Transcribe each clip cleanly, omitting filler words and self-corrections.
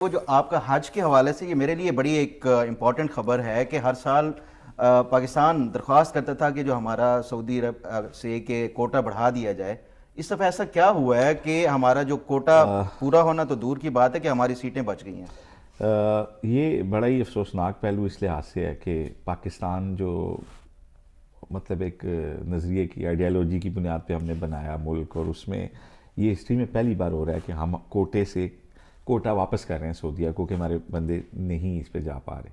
وہ جو آپ کا حج کے حوالے سے، یہ میرے لیے بڑی ایک امپورٹنٹ خبر ہے کہ ہر سال پاکستان درخواست کرتا تھا کہ جو ہمارا سعودی عرب سے کہ کوٹا بڑھا دیا جائے. اس دفعہ ایسا کیا ہوا ہے کہ ہمارا جو کوٹا پورا ہونا تو دور کی بات ہے کہ ہماری سیٹیں بچ گئی ہیں؟ یہ بڑا ہی افسوسناک پہلو اس لحاظ سے ہے کہ پاکستان جو مطلب ایک نظریے کی آئیڈیالوجی کی بنیاد پہ ہم نے بنایا ملک، اور اس میں یہ ہسٹری میں پہلی بار ہو رہا ہے کہ ہم کوٹا واپس کر رہے ہیں سعودیہ کو، کہ ہمارے بندے نہیں اس پہ جا پا رہے.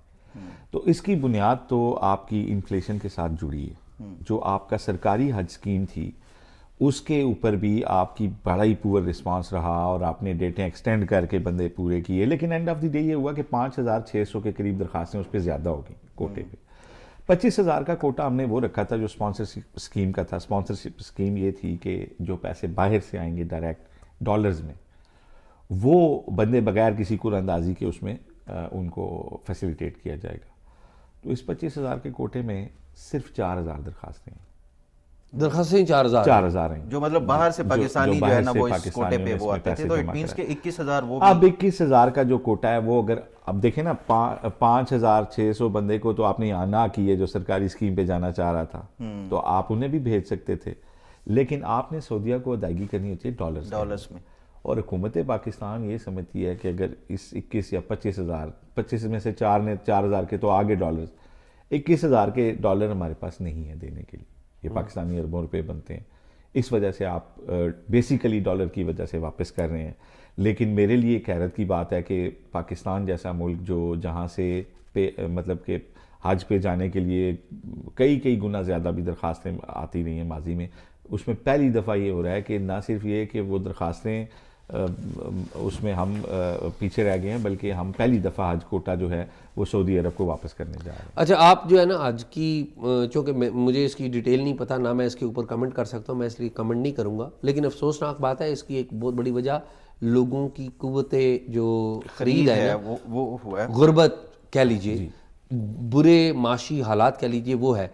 تو اس کی بنیاد تو آپ کی انفلیشن کے ساتھ جڑی ہے. جو آپ کا سرکاری حج اسکیم تھی اس کے اوپر بھی آپ کی بڑا ہی پور رسپانس رہا، اور آپ نے ڈیٹیں ایکسٹینڈ کر کے بندے پورے کیے، لیکن اینڈ آف دی ڈے یہ ہوا کہ 5,600 کے قریب درخواستیں اس پہ زیادہ ہو گئیں کوٹے پہ. 25,000 کا کوٹا ہم نے وہ رکھا تھا جو اسپانسرشپ اسکیم کا تھا. اسپانسرشپ اسکیم یہ تھی کہ جو پیسے باہر سے آئیں گے ڈائریکٹ ڈالرز میں، وہ بندے بغیر کسی قرعہ اندازی کے اس میں ان کو فیسیلیٹیٹ کیا جائے گا. تو اس 25,000 کے کوٹے میں صرف 4,000 درخواستیں ہیں. درخواستیں 4,000 ہیں جو مطلب باہر سے پاکستانی جو ہے نا وہ اس کوٹے پہ وہ آتے تھے، تو اٹ مینس کہ 21,000 وہ اب 21,000 کا جو کوٹا ہے وہ اگر اب دیکھیں نا 5,600 بندے کو تو آپ نے یہاں نہ کیے جو سرکاری اسکیم پہ جانا چاہ رہا تھا، تو آپ انہیں بھی بھیج سکتے تھے، لیکن آپ نے سعودیہ کو ادائیگی کرنی ہوتی ہے ڈالرز میں. اور حکومت پاکستان یہ سمجھتی ہے کہ اگر اس 21 یا 25,000 میں سے 4,000 کے تو آگے ڈالرز، 21,000 کے ڈالر ہمارے پاس نہیں ہے دینے کے لیے. یہ پاکستانی اربوں روپے بنتے ہیں، اس وجہ سے آپ بیسیکلی ڈالر کی وجہ سے واپس کر رہے ہیں. لیکن میرے لیے ایک حیرت کی بات ہے کہ پاکستان جیسا ملک جو جہاں سے مطلب کہ حج پہ جانے کے لیے کئی گنا زیادہ بھی درخواستیں آتی رہی ہیں ماضی میں، اس میں پہلی دفعہ یہ ہو رہا ہے کہ نہ صرف یہ کہ وہ درخواستیں اس میں ہم پیچھے رہ گئے ہیں، بلکہ ہم پہلی دفعہ حج کوٹا جو ہے وہ سعودی عرب کو واپس کرنے جا رہے ہیں. اچھا، آپ جو ہے نا حج کی، چونکہ مجھے اس کی ڈیٹیل نہیں پتہ، نہ میں اس کے اوپر کمنٹ کر سکتا ہوں، میں اس لیے کمنٹ نہیں کروں گا، لیکن افسوسناک بات ہے اس کی ایک بہت بڑی وجہ لوگوں کی قوت جو خرید ہے وہ ہوا ہے، غربت کہہ لیجئے، برے معاشی حالات کہہ لیجئے، وہ ہے.